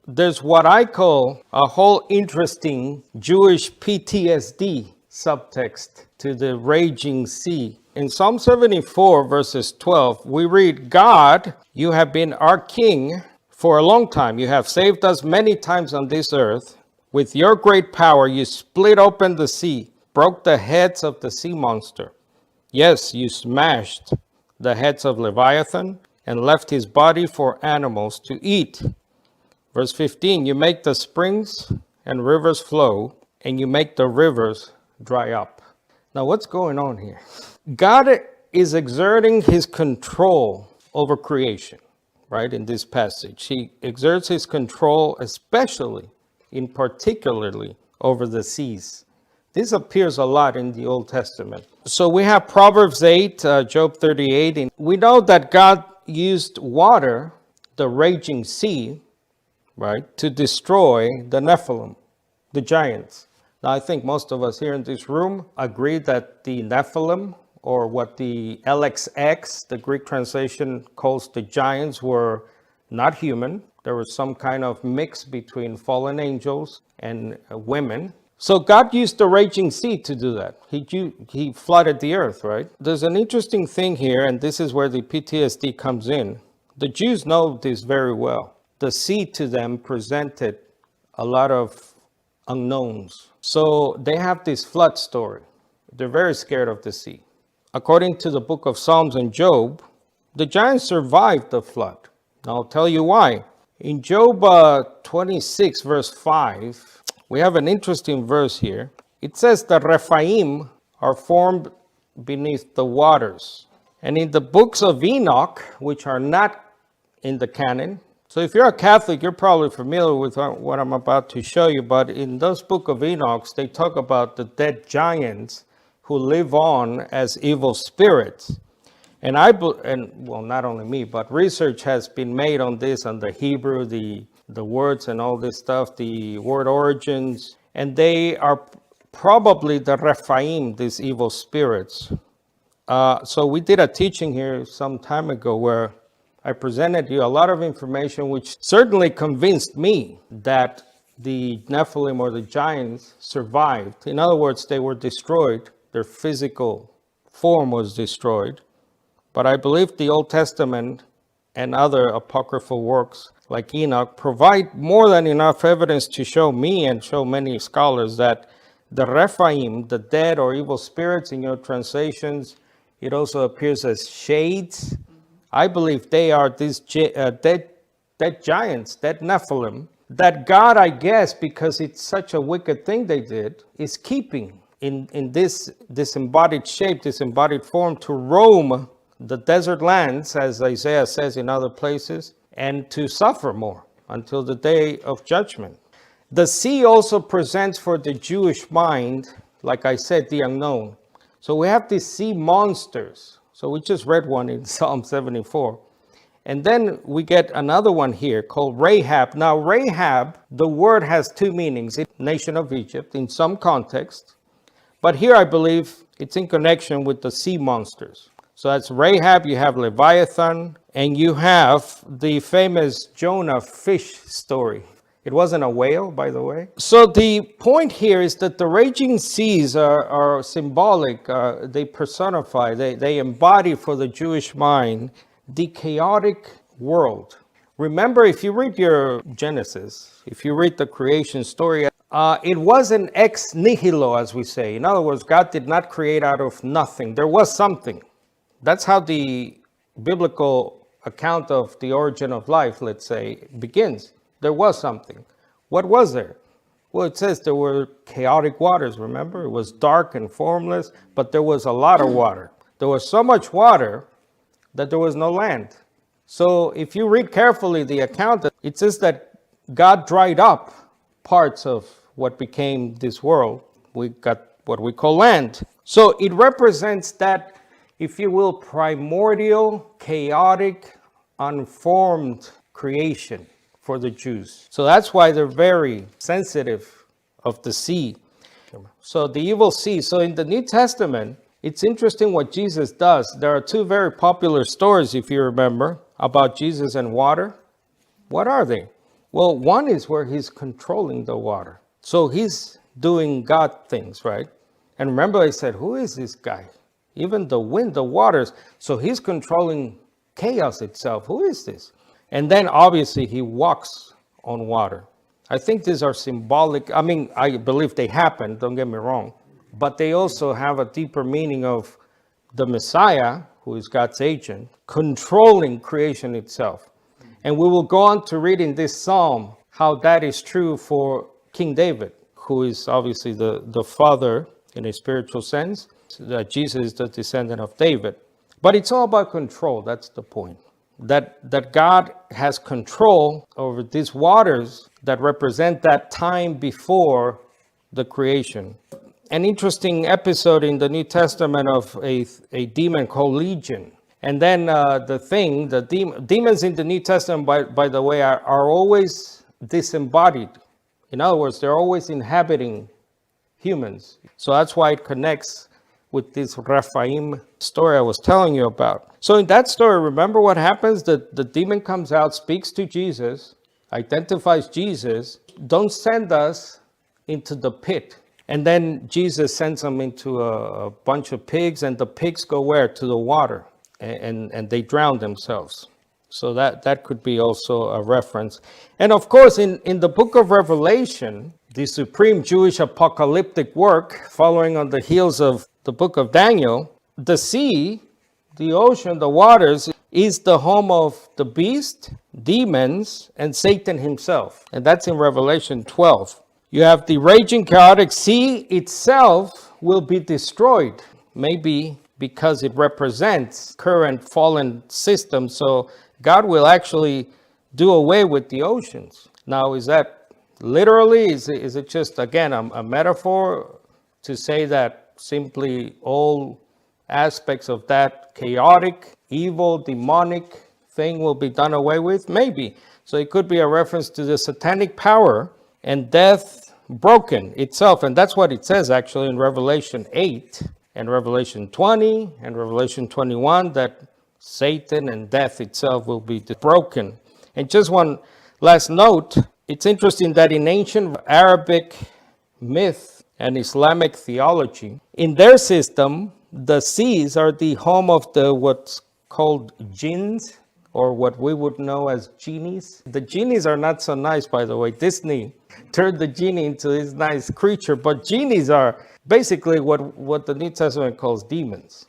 there's what I call a whole interesting Jewish PTSD subtext to the raging sea. In Psalm 74, verses 12, we read, God, you have been our king for a long time. You have saved us many times on this earth. With your great power, you split open the sea, broke the heads of the sea monster. Yes, you smashed the heads of Leviathan and left his body for animals to eat. Verse 15, you make the springs and rivers flow, and you make the rivers dry up. Now, what's going on here? God is exerting his control over creation, right, in this passage. He exerts his control especially, in particularly, over the seas. This appears a lot in the Old Testament. So we have Proverbs 8, Job 38. And we know that God used water, the raging sea, right, to destroy the Nephilim, the giants. Now, I think most of us here in this room agree that the Nephilim, or what the LXX, the Greek translation, calls the giants, were not human. There was some kind of mix between fallen angels and women. So God used the raging sea to do that. He flooded the earth, right? There's an interesting thing here, and this is where the PTSD comes in. The Jews know this very well. The sea to them presented a lot of unknowns. So they have this flood story. They're very scared of the sea. According to the book of Psalms and Job, the giants survived the flood. Now, I'll tell you why. In Job 26, verse 5, we have an interesting verse here. It says the Rephaim are formed beneath the waters. And in the books of Enoch, which are not in the canon, so if you're a Catholic, you're probably familiar with what I'm about to show you, but in those book of Enoch, they talk about the dead giants who live on as evil spirits. And well, not only me, but research has been made on this, on the Hebrew, the words and all this stuff, the word origins, and they are probably the Rephaim, these evil spirits. So we did a teaching here some time ago where I presented you a lot of information which certainly convinced me that the Nephilim or the giants survived. In other words, they were destroyed. Their physical form was destroyed. But I believe the Old Testament and other apocryphal works like Enoch provide more than enough evidence to show me and show many scholars that the Rephaim, the dead or evil spirits in your translations, it also appears as shades. I believe they are these dead giants, dead Nephilim, that God, I guess, because it's such a wicked thing they did, is keeping in this disembodied shape, disembodied form, to roam the desert lands, as Isaiah says in other places, and to suffer more until the day of judgment. The sea also presents for the Jewish mind, like I said, the unknown. So we have these sea monsters. So we just read one in Psalm 74. And then we get another one here called Rahab. Now, Rahab, the word has two meanings. It's nation of Egypt in some context. But here I believe it's in connection with the sea monsters. So that's Rahab, you have Leviathan, and you have the famous Jonah fish story. It wasn't a whale, by the way. So the point here is that the raging seas are symbolic. They personify, they embody for the Jewish mind the chaotic world. Remember, if you read your Genesis, if you read the creation story, it wasn't ex nihilo, as we say. In other words, God did not create out of nothing. There was something. That's how the biblical account of the origin of life, let's say, begins. There was something. What was there? Well, it says there were chaotic waters, remember? It was dark and formless, but there was a lot of water. There was so much water that there was no land. So if you read carefully the account, it says that God dried up parts of what became this world. We got what we call land. So it represents that, if you will, primordial, chaotic, unformed creation for the Jews. So that's why they're very sensitive of the sea. So the evil sea. So in the New Testament, it's interesting what Jesus does. There are two very popular stories, if you remember, about Jesus and water. What are they? Well, one is where he's controlling the water. So he's doing God things, right? And remember I said, who is this guy? Even the wind, the waters. So he's controlling chaos itself. Who is this? And then obviously he walks on water. I think these are symbolic. I mean, I believe they happen, don't get me wrong. But they also have a deeper meaning of the Messiah, who is God's agent, controlling creation itself. And we will go on to read in this psalm how that is true for King David, who is obviously the father in a spiritual sense, that Jesus is the descendant of David. But it's all about control. That's the point. That God has control over these waters that represent that time before the creation. An interesting episode in the New Testament of a demon called Legion. And then demons in the New Testament, by the way, are always disembodied. In other words, they're always inhabiting humans. So that's why it connects with this Raphaim story I was telling you about. So in that story, remember what happens? The demon comes out, speaks to Jesus, identifies Jesus. Don't send us into the pit. And then Jesus sends them into a bunch of pigs, and the pigs go where? To the water, and they drown themselves. So that could be also a reference. And of course, in the book of Revelation, the supreme Jewish apocalyptic work, following on the heels of the book of Daniel, the sea, the ocean, the waters, is the home of the beast, demons, and Satan himself. And that's in Revelation 12. You have the raging chaotic sea itself will be destroyed, maybe because it represents current fallen system. So God will actually do away with the oceans. Now, is that literally? Is it just, again, a metaphor to say that simply all aspects of that chaotic, evil, demonic thing will be done away with? Maybe. So it could be a reference to the satanic power and death broken itself. And that's what it says actually in Revelation 8 and Revelation 20 and Revelation 21, that Satan and death itself will be broken. And just one last note, it's interesting that in ancient Arabic myth and Islamic theology, in their system, the seas are the home of the what's called jinns, or what we would know as genies. The genies are not so nice, by the way. Disney turned the genie into this nice creature, but genies are basically what the New Testament calls demons.